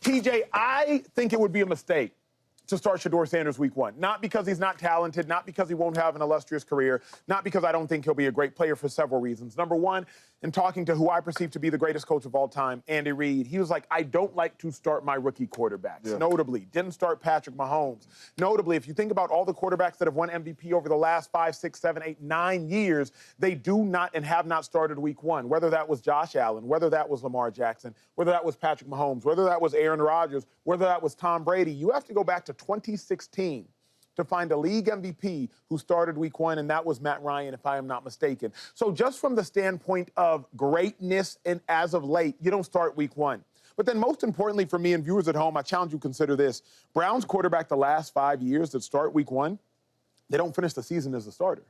TJ, I think it would be a mistake to start Shedeur Sanders week one. Not because he's not talented, not because he won't have an illustrious career, not because I don't think he'll be a great player for several reasons. Number one, in talking to who I perceive to be the greatest coach of all time, Andy Reid, he was like, I don't like to start my rookie quarterbacks. Yeah. Notably, didn't start Patrick Mahomes. Notably, if you think about all the quarterbacks that have won MVP over the last 5, 6, 7, 8, 9 years, they do not and have not started week one, whether that was Josh Allen, whether that was Lamar Jackson, whether that was Patrick Mahomes, whether that was Aaron Rodgers, whether that was Tom Brady. You have to go back to 2016 to find a league MVP who started week one, and that was Matt Ryan, if I am not mistaken. So just from the standpoint of greatness and as of late, you don't start week one. But then most importantly for me and viewers at home, I challenge you to consider this. Browns quarterback the last 5 years that start week one, they don't finish the season as a starter.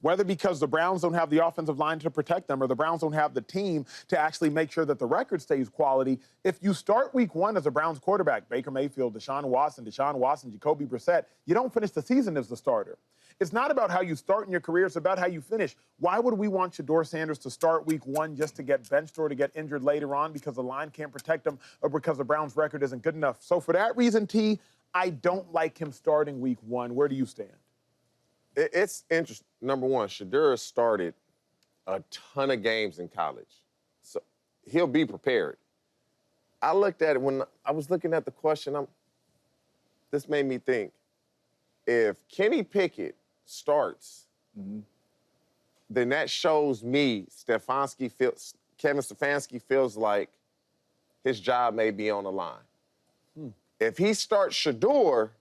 Whether because the Browns don't have the offensive line to protect them or the Browns don't have the team to actually make sure that the record stays quality, if you start week one as a Browns quarterback, Baker Mayfield, Deshaun Watson, Jacoby Brissett, you don't finish the season as the starter. It's not about how you start in your career, it's about how you finish. Why would we want Shedeur Sanders to start week one just to get benched or to get injured later on because the line can't protect him or because the Browns record isn't good enough? So for that reason, T, I don't like him starting week one. Where do you stand? It's interesting. Number one, Shedeur started a ton of games in college, so he'll be prepared. I looked at it when I was looking at the question. This made me think, if Kenny Pickett starts, then that shows me Kevin Stefanski feels like his job may be on the line. If he starts Shedeur,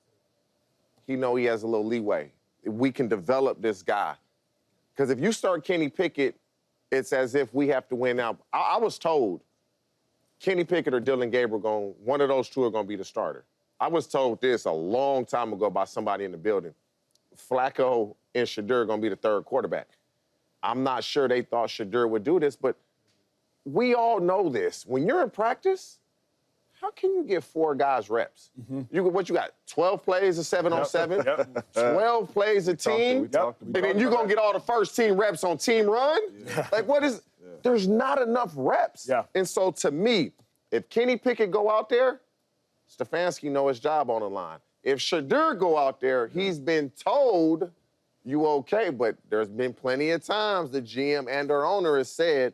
he know he has a little leeway. We can develop this guy. Because if you start Kenny Pickett, it's as if we have to win now. I was told Kenny Pickett or Dylan Gabriel, one of those two are going to be the starter. I was told this a long time ago by somebody in the building. Flacco and Shedeur are going to be the third quarterback. I'm not sure they thought Shedeur would do this, but we all know this. When you're in practice, how can you give 4 guys reps? What you got, 12 plays of 7-on-7? 12 plays a team? And then you're going to get all the first team reps on team run? Like, what is... There's not enough reps. And so, to me, if Kenny Pickett go out there, Stefanski know his job on the line. If Shedeur go out there, he's been told, you okay, but there's been plenty of times the GM and our owner has said,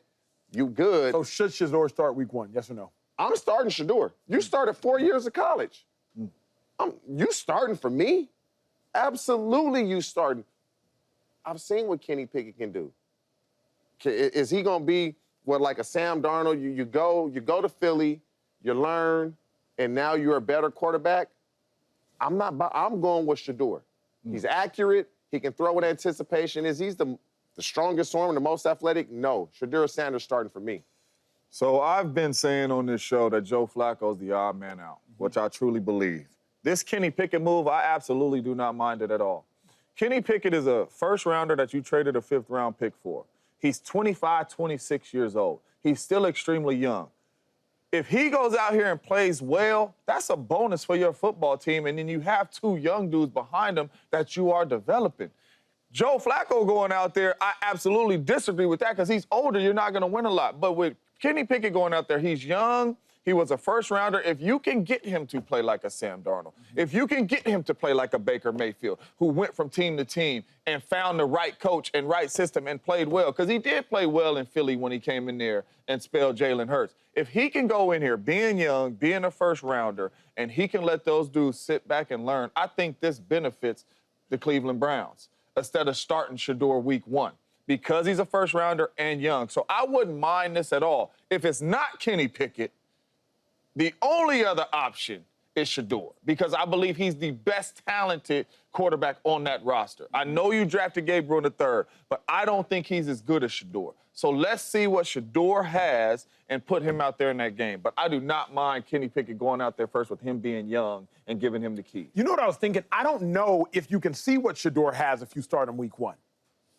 you good. So should Shedeur start week one, yes or no? I'm starting Shedeur. You started 4 years of college. You starting for me? Absolutely you starting. I've seen what Kenny Pickett can do. Is he going to be, like a Sam Darnold? You go to Philly, you learn, and now you're a better quarterback? I'm going with Shedeur. He's accurate. He can throw with anticipation. Is he the strongest arm and the most athletic? No. Shedeur Sanders starting for me. So I've been saying on this show that Joe Flacco is the odd man out, which I truly believe. This Kenny Pickett move, I absolutely do not mind it at all. Kenny Pickett is a first-rounder that you traded a fifth-round pick for. He's 25, 26 years old. He's still extremely young. If he goes out here and plays well, that's a bonus for your football team, and then you have 2 young dudes behind him that you are developing. Joe Flacco going out there, I absolutely disagree with that because he's older. You're not going to win a lot. But with Kenny Pickett going out there, he's young. He was a first-rounder. If you can get him to play like a Sam Darnold, if you can get him to play like a Baker Mayfield, who went from team to team and found the right coach and right system and played well, because he did play well in Philly when he came in there and spelled Jalen Hurts. If he can go in here being young, being a first-rounder, and he can let those dudes sit back and learn, I think this benefits the Cleveland Browns instead of starting Shedeur week one, because he's a first-rounder and young. So I wouldn't mind this at all. If it's not Kenny Pickett, the only other option is Shedeur, because I believe he's the best talented quarterback on that roster. I know you drafted Gabriel in the third, but I don't think he's as good as Shedeur. So let's see what Shedeur has and put him out there in that game. But I do not mind Kenny Pickett going out there first with him being young and giving him the key. You know what I was thinking? I don't know if you can see what Shedeur has if you start him week one.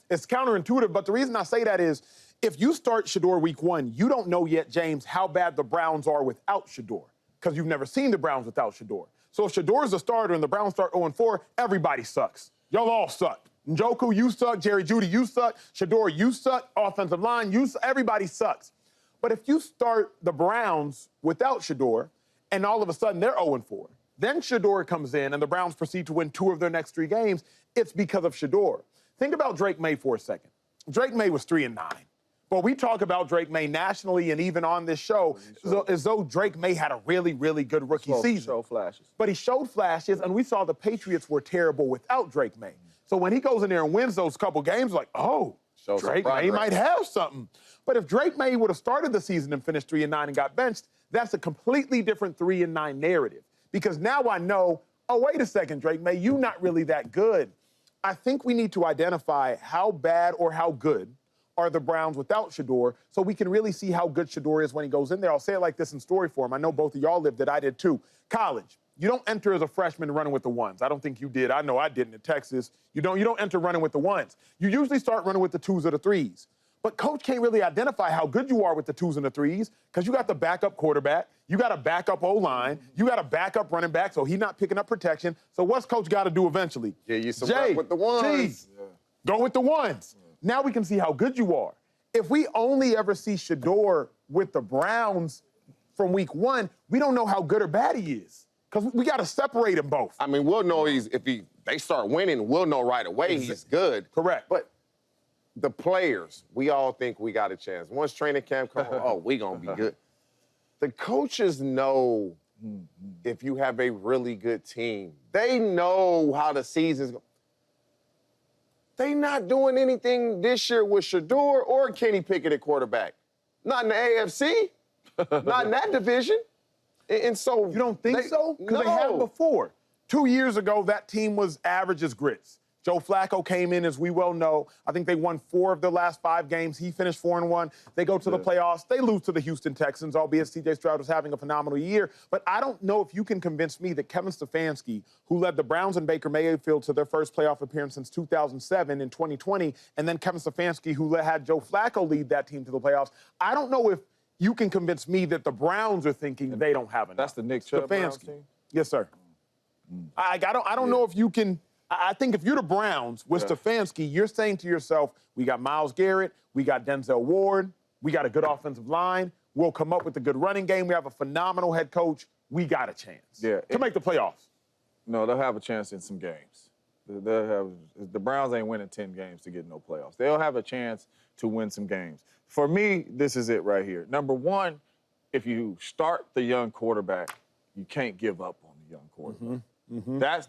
It's counterintuitive, but the reason I say that is if you start Shedeur week one, you don't know yet, James, how bad the Browns are without Shedeur, because you've never seen the Browns without Shedeur. So if Shedeur's a starter and the Browns start 0-4, everybody sucks. Y'all all suck. Njoku, you suck. Jerry Jeudy, you suck. Shedeur, you suck. Offensive line, you suck. Everybody sucks. But if you start the Browns without Shedeur and all of a sudden they're 0-4. Then Shedeur comes in, and the Browns proceed to win 2 of their next 3 games. It's because of Shedeur. Think about Drake May for a second. Drake May was 3-9. But we talk about Drake May nationally and even on this show as though Drake May had a really, really good rookie season. Show flashes. But he showed flashes, and we saw the Patriots were terrible without Drake May. So when he goes in there and wins those couple games, like, oh, Drake May might have something. But if Drake May would have started the season and finished 3-9 and got benched, that's a completely different 3-9 narrative. Because now I know, oh, wait a second, Drake May, you're not really that good. I think we need to identify how bad or how good are the Browns without Shedeur so we can really see how good Shedeur is when he goes in there. I'll say it like this in story form. I know both of y'all lived it. I did too. College, you don't enter as a freshman running with the ones. I don't think you did. I know I didn't at Texas. You don't enter running with the ones. You usually start running with the 2s or the 3s. But coach can't really identify how good you are with the 2s and the 3s because you got the backup quarterback, you got a backup O-line, you got a backup running back, so he's not picking up protection. So what's coach got to do eventually? Yeah, you some with the ones. Go with the ones. Now we can see how good you are. If we only ever see Shedeur with the Browns from week 1, we don't know how good or bad he is because we got to separate them both. I mean, we'll know if they start winning, we'll know right away he's good. Correct. But the players, we all think we got a chance. Once training camp comes, oh, we going to be good. The coaches know if you have a really good team. They know how the season's going. They not doing anything this year with Shedeur or Kenny Pickett at quarterback. Not in the AFC. Not in that division. And so you don't think so? Because they have before. 2 years ago, that team was average as grits. Joe Flacco came in, as we well know. I think they won 4 of their last 5 games. He finished 4-1. They go to the playoffs. They lose to the Houston Texans, albeit TJ Stroud was having a phenomenal year. But I don't know if you can convince me that Kevin Stefanski, who led the Browns and Baker Mayfield to their first playoff appearance since 2007 in 2020, and then Kevin Stefanski, who had Joe Flacco lead that team to the playoffs, I don't know if you can convince me that the Browns are thinking they don't have enough. That's the Nick Chubb Browns team? Yes, sir. I don't know if you can. I think if you're the Browns with Stefanski, you're saying to yourself, we got Myles Garrett, we got Denzel Ward, we got a good offensive line, we'll come up with a good running game, we have a phenomenal head coach, we got a chance to make the playoffs. No, they'll have a chance in some games. The Browns ain't winning 10 games to get no playoffs. They'll have a chance to win some games. For me, this is it right here. Number one, if you start the young quarterback, you can't give up on the young quarterback.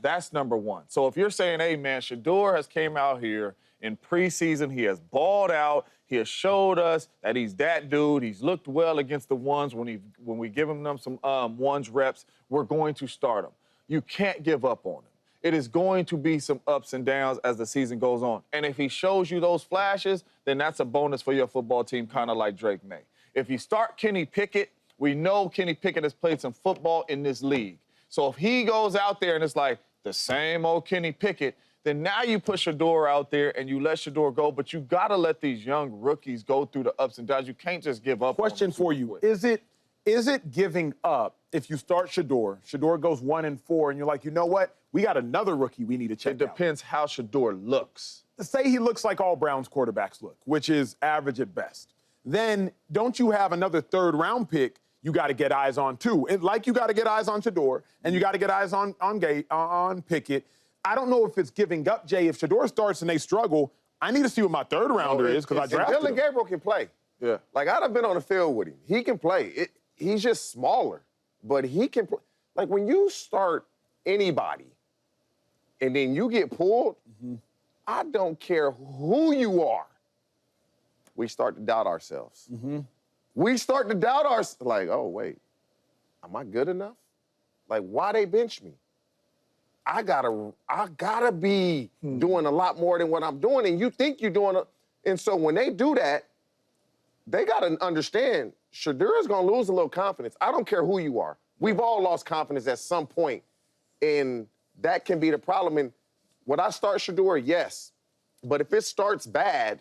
That's number one. So if you're saying, hey, man, Shedeur has came out here in preseason, he has balled out, he has showed us that he's that dude, he's looked well against the ones when we give him some ones reps, we're going to start him. You can't give up on him. It is going to be some ups and downs as the season goes on. And if he shows you those flashes, then that's a bonus for your football team, kind of like Drake May. If you start Kenny Pickett, we know Kenny Pickett has played some football in this league. So if he goes out there and it's like the same old Kenny Pickett, then now you put Shedeur out there and you let Shedeur go, but you got to let these young rookies go through the ups and downs. You can't just give up. Question for you. Is it giving up if you start Shedeur goes 1-4, and you're like, you know what? We got another rookie we need to check out. It depends how Shedeur looks. Say he looks like all Browns quarterbacks look, which is average at best. Then don't you have another 3rd-round pick you got to get eyes on, too? And like you got to get eyes on Shedeur, and you got to get eyes on Pickett. I don't know if it's giving up, Jay. If Shedeur starts and they struggle, I need to see what my 3rd-rounder is because I drafted him. Dylan Gabriel can play. Yeah. Like, I'd have been on the field with him. He can play. He's just smaller, but he can play. Like, when you start anybody and then you get pulled, I don't care who you are. We start to doubt ourselves. We start to doubt ourselves. Like, oh, wait, am I good enough? Like, why they bench me? I gotta be doing a lot more than what I'm doing, and you think you're doing and so when they do that, they gotta understand Shedeur is gonna lose a little confidence. I don't care who you are. We've all lost confidence at some point, and that can be the problem. And would I start Shedeur? Yes. But if it starts bad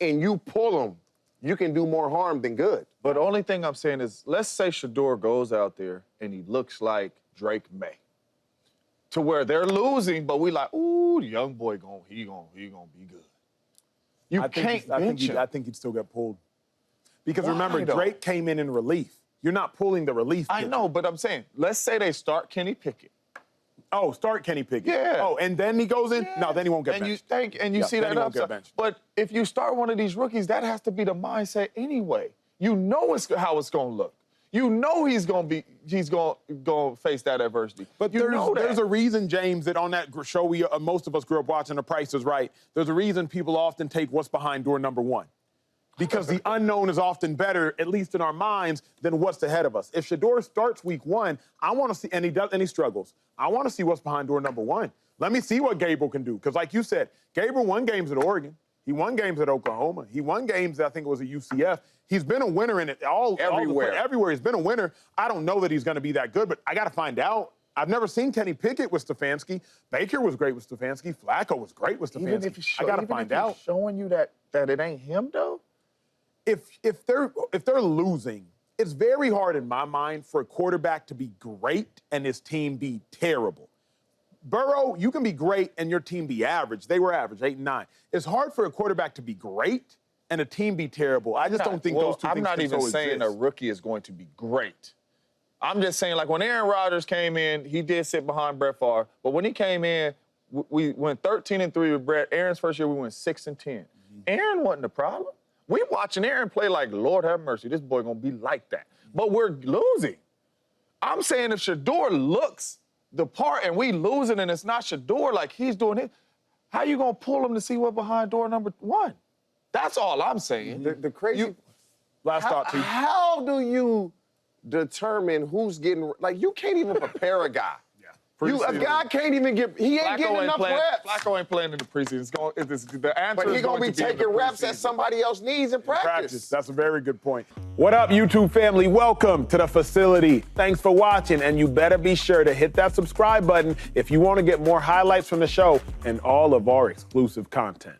and you pull him, you can do more harm than good. But the only thing I'm saying is, let's say Shedeur goes out there and he looks like Drake May, to where they're losing, but we like, ooh, the young boy he gonna be good. I think he'd still get pulled. Because remember, Drake came in relief. You're not pulling the relief I pitcher. know, but I'm saying, let's say they start Kenny Pickett. Oh, start Kenny Pickett. Yeah. Oh, and then he goes in? Yeah. No, then he won't get benched. You see then that he won't get upside. benched. But if you start one of these rookies, that has to be the mindset anyway. You know how it's going to look. You know he's going to face that adversity. But there's a reason, James, that on that show most of us grew up watching, The Price is Right, there's a reason people often take what's behind door number one. Because the unknown is often better, at least in our minds, than what's ahead of us. If Shedeur starts week one, I want to see, and he struggles, I want to see what's behind door number one. Let me see what Gabriel can do. Because like you said, Gabriel won games at Oregon. He won games at Oklahoma. He won games, I think it was at UCF. He's been a winner in it everywhere. Everywhere he's been a winner. I don't know that he's going to be that good, but I got to find out. I've never seen Kenny Pickett with Stefanski. Baker was great with Stefanski. Flacco was great with Stefanski. I got to find out. Showing you that it ain't him, though? If they're losing, it's very hard in my mind for a quarterback to be great and his team be terrible. Burrow, you can be great and your team be average. They were average, 8 and 9. It's hard for a quarterback to be great and a team be terrible. I just don't think those two things I'm not even saying a rookie is going to be great. I'm just saying, like, when Aaron Rodgers came in, he did sit behind Brett Favre. But when he came in, we went 13-3 with Brett. Aaron's first year, we went 6-10. Aaron wasn't the problem. We watching Aaron play like, Lord have mercy, this boy gonna be like that. But we're losing. I'm saying if Shedeur looks the part and we losing and it's not Shedeur like he's doing it, how you gonna pull him to see what behind door number one? That's all I'm saying. The crazy. Last thought, T. How do you determine who's getting, like, you can't even prepare a guy. A guy can't even he ain't getting enough reps. Flacco ain't playing in the preseason. The answer But is going to be taking reps that somebody else needs in practice. That's a very good point. What up, YouTube family? Welcome to the facility. Thanks for watching, and you better be sure to hit that subscribe button if you want to get more highlights from the show and all of our exclusive content.